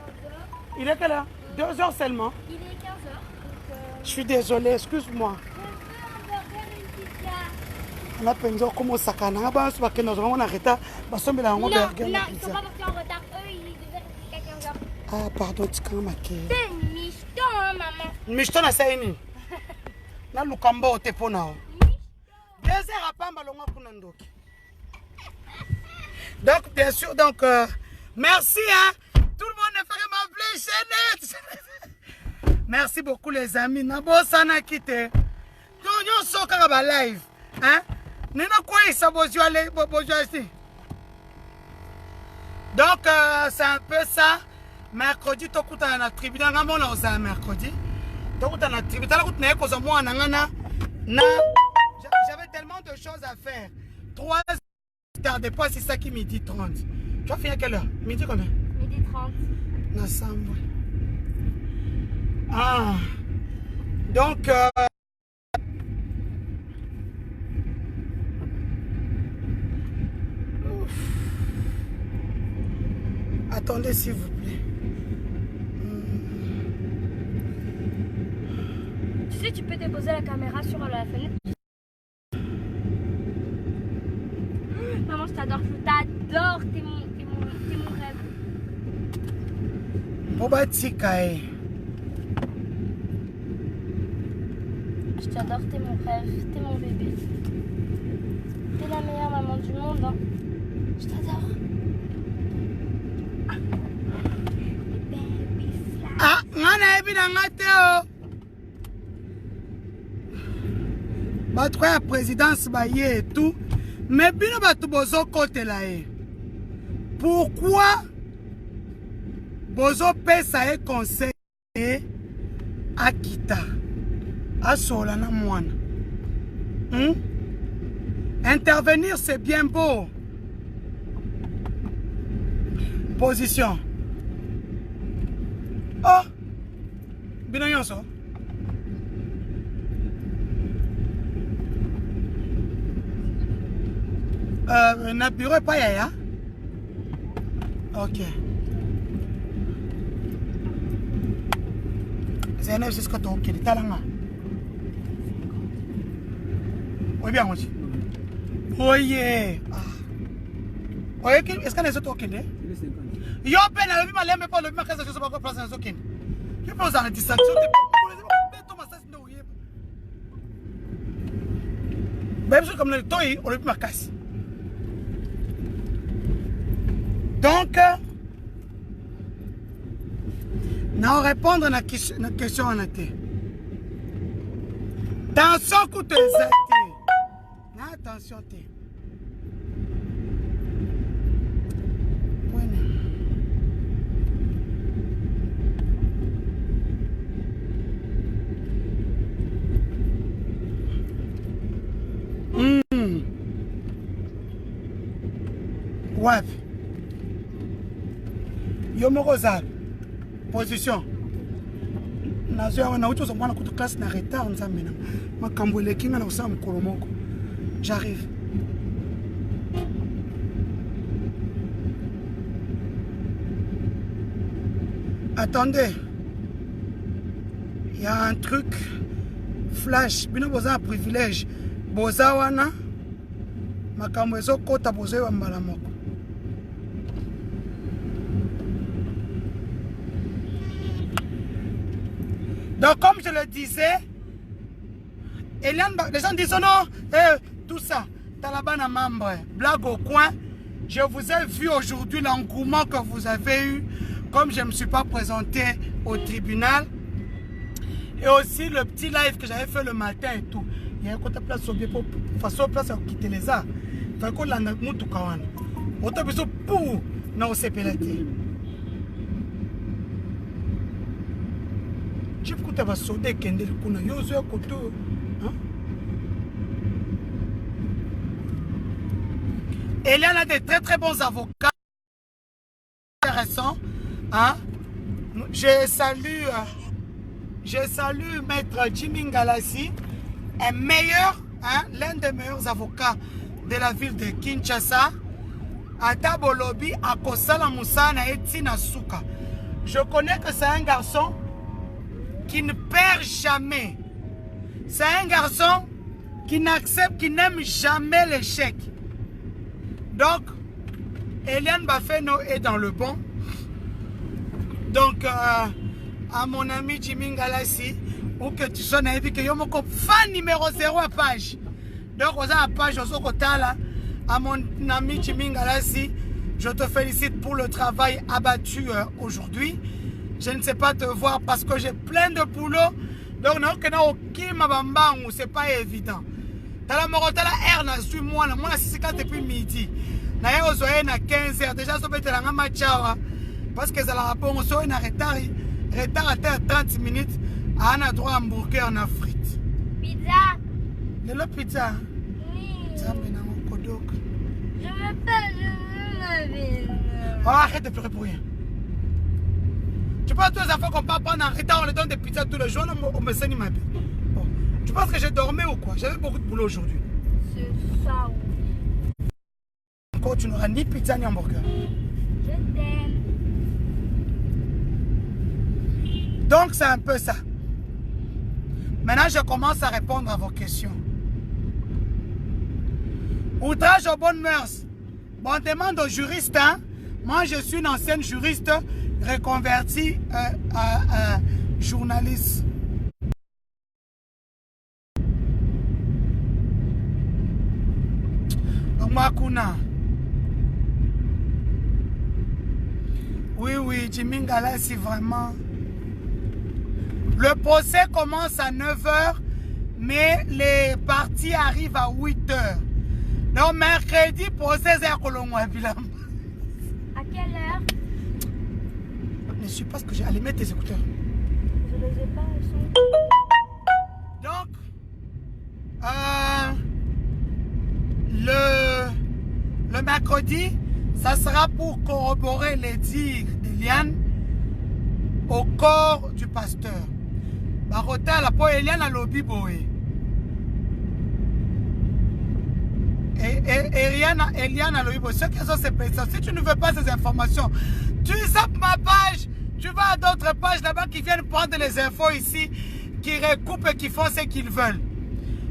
Il est quelle heure? 2 heures seulement. Il est 15 heures. Je suis désolé, excuse-moi. On a pensé comment ça canne. On a retard. Non, non, ils sont pas partis en retard. Eux, ils devaient rester à 15 heures. Ah, pardon, tu peux marquer. C'est une michton, hein, maman. Michto na saini. Na lukamba ote pona. 2 heures à Pamba longa kuna ndoki. Donc, bien sûr, donc, merci, hein. Tout le monde ne ferait m'appeler Chaînette. Merci beaucoup, les amis. Nabo sana kite. Nous sommes en live. Hein? Nous quoi ça ici. Donc, c'est un peu ça. Mercredi, tu as un tribunal. Tu as mercredi. Tu as un tribunal. J'avais tellement de choses à faire. 3 heures. Tardez pas, c'est ça qui midi 30. Tu vas finir à quelle heure? Midi combien? Midi 30. Ensemble. Ah. Donc, attendez s'il vous plaît. Tu sais, tu peux déposer la caméra sur la fenêtre. Maman, je t'adore. Je t'adore. T'es mon rêve. Boba Tikae. Je t'adore. T'es mon rêve. T'es mon bébé. T'es la meilleure maman du monde. Hein. Je t'adore. Ah, ngana ebi na ngate batwa ya présidence baye et tout, mais bino batu bozo kote la e. Pourquoi bozo pesa e conseil à kita à sola na mwana? Intervenir c'est bien beau. Position. Oh, bino nyonso. Na bureau pas ya. Ok. C'est un jusqu'à toi qui est talanga. Oui bien aussi. Oui. Est-ce qu'on est autres ok? Yo ben la vie malembe pas le ma casa je sais pas quoi place dans zokine. Je pense en distraction de même comme le toy on le ma casse. Donc non répondre à la question en été. Attention que tu es. Attention tu. Ouais. Yo mokoza position. Nazo na ucho zomwana kutu classe na retard nzambe na. Makambo lekinga na usama mkolo moko. J'arrive. Attendez. Il y a un truc flash. Bino boza privilège. Boza wana makambo ezo kota bozo wa mbala moko. Donc comme je le disais, Eliane, les gens disent non, tout ça, Talabana membre, blague au coin. Je vous ai vu aujourd'hui l'engouement que vous avez eu, comme je ne me suis pas présenté au tribunal. Et aussi le petit live que j'avais fait le matin et tout. Il y a un côté place pour façon place à quitter les arts. Il faut qu'on l'en a tout kawan. Autant besoin pour non CPLT. Je peux te va sauter Kendel kuna yozo koto. Et là, il y a des très bons avocats intéressants. Hein? Je salue Maître Jimmy Ngalassi, un meilleur, hein, l'un des meilleurs avocats de la ville de Kinshasa. Ata Bolobi Akosala Moussana et Tina Souka. Je connais que c'est un garçon qui ne perd jamais. C'est un garçon qui n'accepte, qui n'aime jamais l'échec. Donc, Eliane Bafeno est dans le bon. Donc, à mon ami Jimmy Ngalassi, ou que tu sois naïf, que yo moko fan numéro 0 à page. Donc, on a à page, à mon ami Jimmy Ngalassi, je te félicite pour le travail abattu aujourd'hui. Je ne sais pas te voir parce que j'ai plein de boulot. Donc, c'est pas évident. Tala morotala R na suis moi na c'est depuis midi. Na yo zoé na 15h déjà so betela nga machawa parce que ça la rapport so na retard à 30 minutes ana droit hamburger na frites. Pizza. Le pizza. Oui. Zambe na kodok. Je veux pas, je veux ma ville. Oh, arrête de pleurer pour rien. Tu penses que tous les enfants qu'on peut prendre en retard, on les donne des pizzas tous les jours, on me saigne ma vie. Bon. Tu penses que j'ai dormi ou quoi? J'avais beaucoup de boulot aujourd'hui. C'est ça. Encore, tu n'auras ni pizza ni hamburger. Je t'aime. Donc, c'est un peu ça. Maintenant, je commence à répondre à vos questions. Outrage aux bonnes mœurs. Bon, on demande aux juristes, hein. Moi, je suis une ancienne juriste reconvertie à journaliste. Donc, Makuna. Oui, Jimmy Ngalassi, vraiment. Le procès commence à 9h, mais les parties arrivent à 8h. Donc, mercredi, procès est à Kolongwa-Bilam. À quelle heure? Ne suis pas ce que j'ai. Allez, mettre tes écouteurs. Je les ai pas, ils sont... Donc, le mercredi, ça sera pour corroborer les dires d'Eliane au corps du pasteur. Barota, la po Eliane a lobby boé. Et Eliane a lobby boé. Ceux qui sont ces personnes, si tu ne veux pas ces informations, tu zappes ma page, tu vas à d'autres pages là-bas qui viennent prendre les infos ici, qui recoupent et qui font ce qu'ils veulent.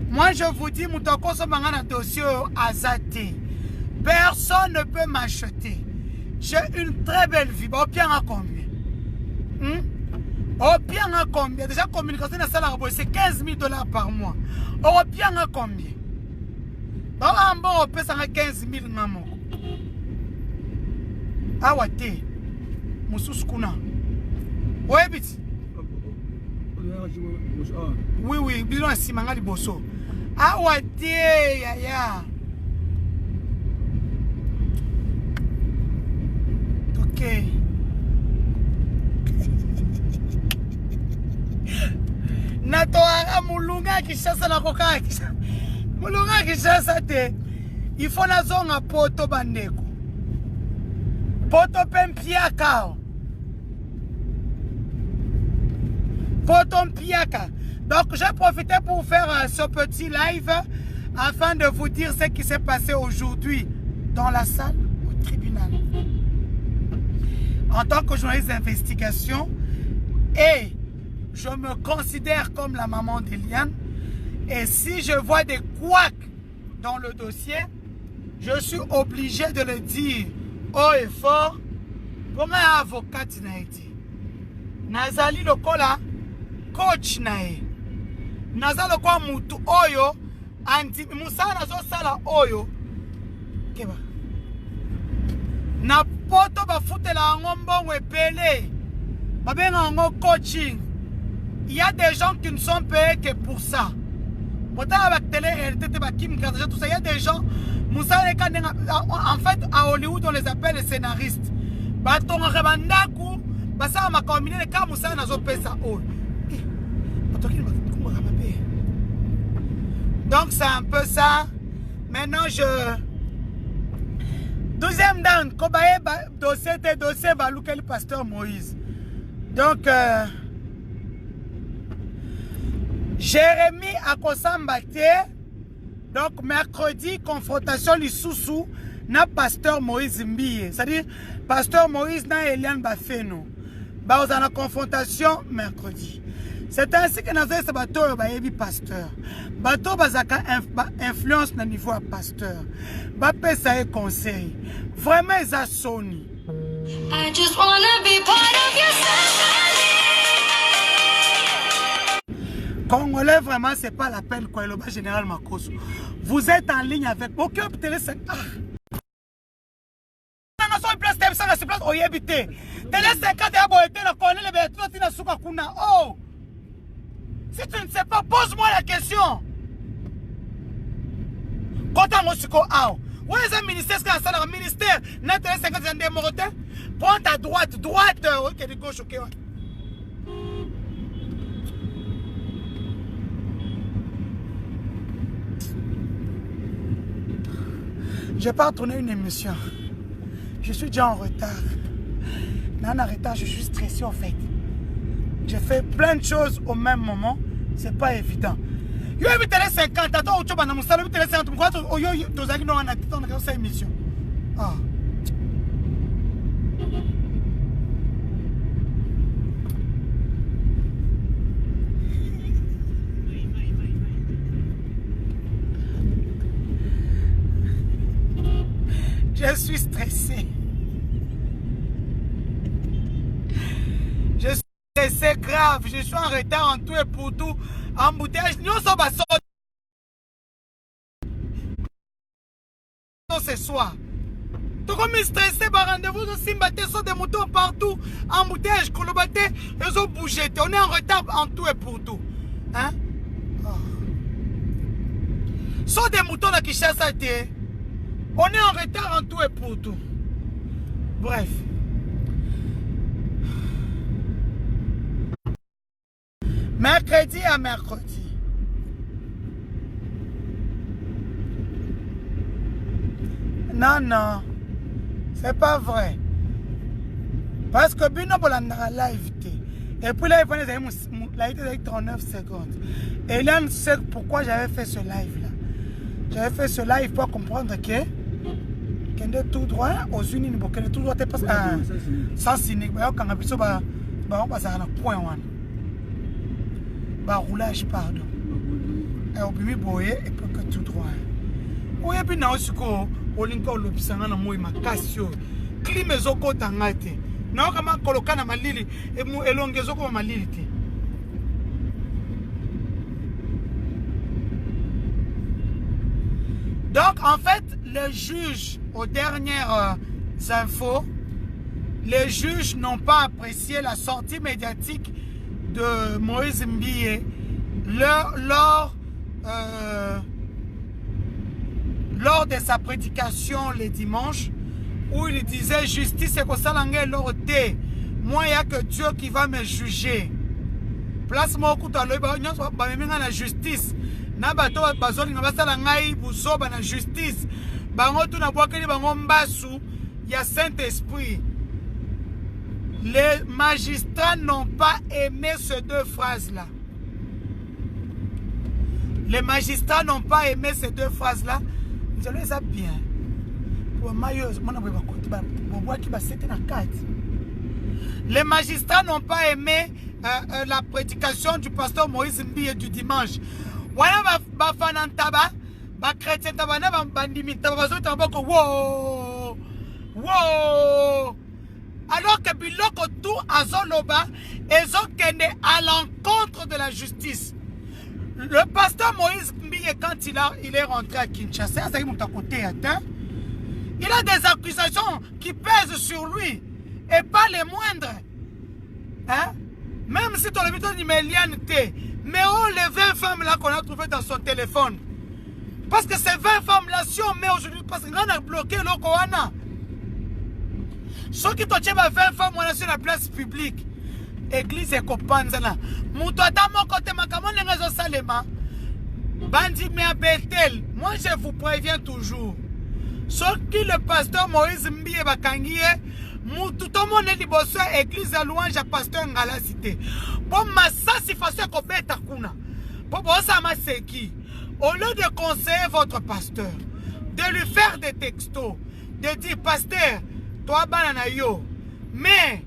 Moi, je vous dis, Moutoko Somangana dossier Azate. Personne ne peut m'acheter. j'ai une très belle vie. Au bien à combien? Au bien à combien? Déjà, communication dans salaire, c'est 15 000 $ par mois. Au bien à combien? En bon, on peut s'en 15 000 maman. Ah, ouais, t'es. Moussous Kuna. Ouais, vite. Oui, oui, bisous à Simanga Liboso. Ah, ouais, t'es, ya. Ok. Natoara mulunga kishasa na koka mulunga kishasa te. Il faut la zone à poto bandeko. Poto pempiaka. Poto mpiaka. Donc j'ai profité pour faire ce petit live afin de vous dire ce qui s'est passé aujourd'hui dans la salle au tribunal. En tant que journaliste d'investigation, et je me considère comme la maman d'Eliane, et si je vois des couacs dans le dossier, je suis obligé de le dire haut et fort. Pour un avocat, Nazali lokola coach nae. Nazali lokola mutu oyo anti musala nazo sala oyo. Keba. Na poto ba futela ngombo wepele. Ba benga ngo coaching. Il y a des gens qui ne sont payés que pour ça. Il y a des gens, en fait, à Hollywood, on les appelle les scénaristes. Donc, c'est un peu ça. Maintenant, deuxième dan, dossier, le pasteur Moïse. Donc, Jérémie Akosambate. Donc, mercredi, confrontation l'Issoussou na pasteur Moïse Mbiye. C'est-à-dire, pasteur Moïse na Eliane Bafeno. Bah, on a la confrontation mercredi. C'est ainsi que nous avons ce bateau, pasteur. Bateau, bazaka influence na niveau à pasteur. Bapé, ça est conseil. Vraiment, ils ont sonné. I just wanna be part of your family. Congolais, vraiment, c'est pas la peine, quoi. Le bas général Makoso. Vous êtes en ligne avec. Ok, télé 5. Ah. Oh! Si tu ne sais pas, pose-moi la question. Quand on a où est le ministère? Est-ce que le ministère n'a pas 50 ans de Morotin? Prends ta droite, ok, de gauche, ok. Je n'ai pas tourné une émission. Je suis déjà en retard. Non, en retard, je suis stressé en fait. J'ai fait plein de choses au même moment. C'est pas évident. Yo évite les 50. Attends, tu vas nous saluer les 50. Pourquoi tu as dit non, on a cette émission. Ah. Je suis stressé. Je suis stressé grave. Je suis en retard en tout et pour tout. Embouteillage. Nous sommes à sortir ce soir. Tout comme stressé, rendez-vous aussi, sur des moutons partout. Embouteillage, colobaté, ils ont bougé. On est en retard en tout et pour tout. Hein? Oh. Sur des moutons là qui chassent à terre. On est en retard en tout et pour tout. Bref. Mercredi à mercredi. Non, non. C'est pas vrai. Parce que Bino Bolanda live. Et puis là, il fallait live 39 secondes. Et là, on sait pourquoi j'avais fait ce live là. J'avais fait ce live pour comprendre que est tout droit aux unis, que tout droit est pas sans cynique. Quand on va passer à un point roulage, pardon. Et on peut boyer et puis que tout droit. Oui, et puis nous aussi, on linko l'option à moi ma cassio. clim ezokota ngate. Na kama koloka na malili elonge ezoko malili te. Donc en fait, les juges aux dernières infos, les juges n'ont pas apprécié la sortie médiatique de Moïse Mbiye lors de sa prédication le dimanche, où il disait justice et kosalanga l'orté. Moi, il n'y a que Dieu qui va me juger. Place moi la justice. Na bato bazoli na basala ngai buzoba na justice. Bango tu na bwakeli bango mbasu ya Saint-Esprit. Les magistrats n'ont pas aimé ces deux phrases-là. Les magistrats n'ont pas aimé ces deux phrases-là. Nous allons ça bien. Les magistrats n'ont pas aimé la prédication du pasteur Moïse Mbiye du dimanche. Voilà ba fanantaba, ba chrétien tabana ba bandimi tabazo tabako wow wow. Alors que biloko tout azoloba ezokende à l'encontre de la justice. Le pasteur Moïse Mbiye, quand il est rentré à Kinshasa, il a des accusations qui pèsent sur lui et pas les moindres. Hein? Même si ton habitant dit mais mais oh, les 20 femmes là qu'on a trouvées dans son téléphone. Parce que ces 20 femmes là, si on met aujourd'hui, parce qu'on a bloqué le Koana. Ceux qui t'ont 20 femmes, on a sur la place publique. Église et copanzana. Moutouata mon côté, ma camone les salema. Bandi me à Bethel. Moi je vous préviens toujours. Ceux qui le pasteur Moïse Mbiye Bakangiye, tout le monde est liboso église à louange à pasteur Ngala cité. Pour ma satisfaction qu'on bête kuna. Pour ça ma seki. Au lieu de conseiller votre pasteur, de lui faire des textos, de dire pasteur, toi banana yo, mais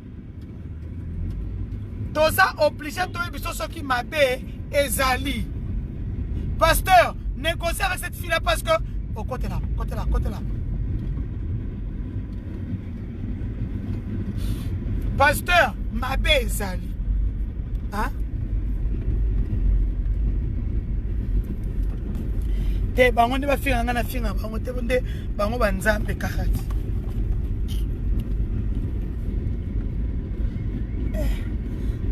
tout ça obligé de faire ce qui m'a bé ezali. Pasteur, négocier avec cette fille là parce que au côté là, côté là, côté là. Pasteur, ma bé ezali. Hein? Te bango ne ba finga ngana finga bango te bonde bango banzambe kakati.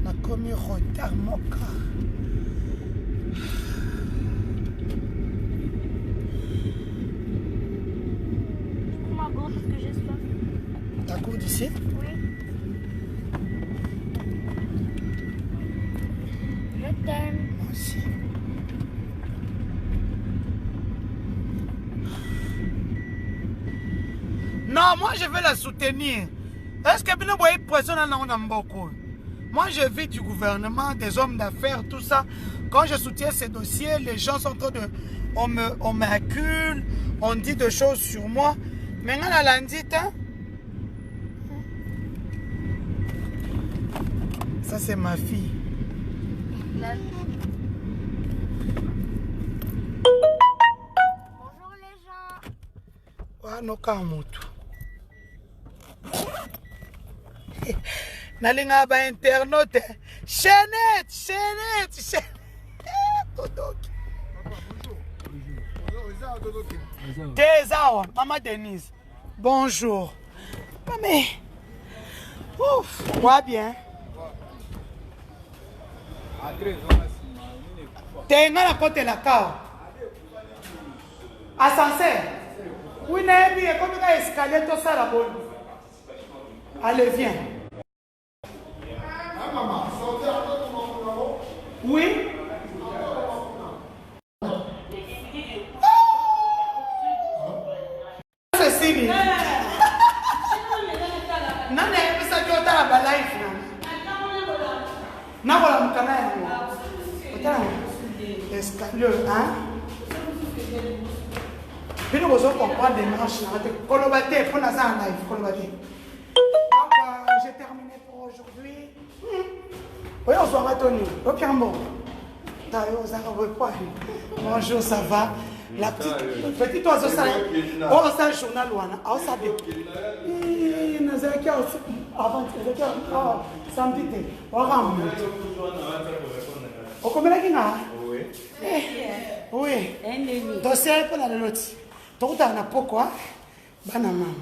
Na komi retard moka. Pour ma gourde parce que j'ai soif. Ta gourde ici? Oui. Je t'aime. Moi aussi. Non, moi je vais la soutenir. Est-ce que vous voyez pression dans Mboko? Moi je vis du gouvernement, des hommes d'affaires, tout ça. Quand je soutiens ces dossiers, les gens sont en train de... On m'accule, on dit des choses sur moi. Maintenant la landite, hein? Ça c'est ma fille. Bonjour les gens. Ouais, no kamutu. Nalinga ba internaute. Chaînette. Todoki. Bonjour. Maman Denise. Bonjour. Mais. Ouf, va bien. T'es dans la côte de la cave. Ascenseur. Oui, Nébi, comme il y a escalier, tout ça la bonne. Allez, viens. Oui. C'est Sini. Non, mais ça, tu as la life. Non, voilà, mon canal. Escalier, hein? Puis nous allons comprendre des marches. Colobate, pour la live, colobate. J'ai terminé pour aujourd'hui. Oui, on se voit, Tony. Au Piambo. Bonjour, ça va? La petite oiseau, ça un journal. Samedi, oui. Dossier pour la lotte. Tout à pourquoi? Banamam.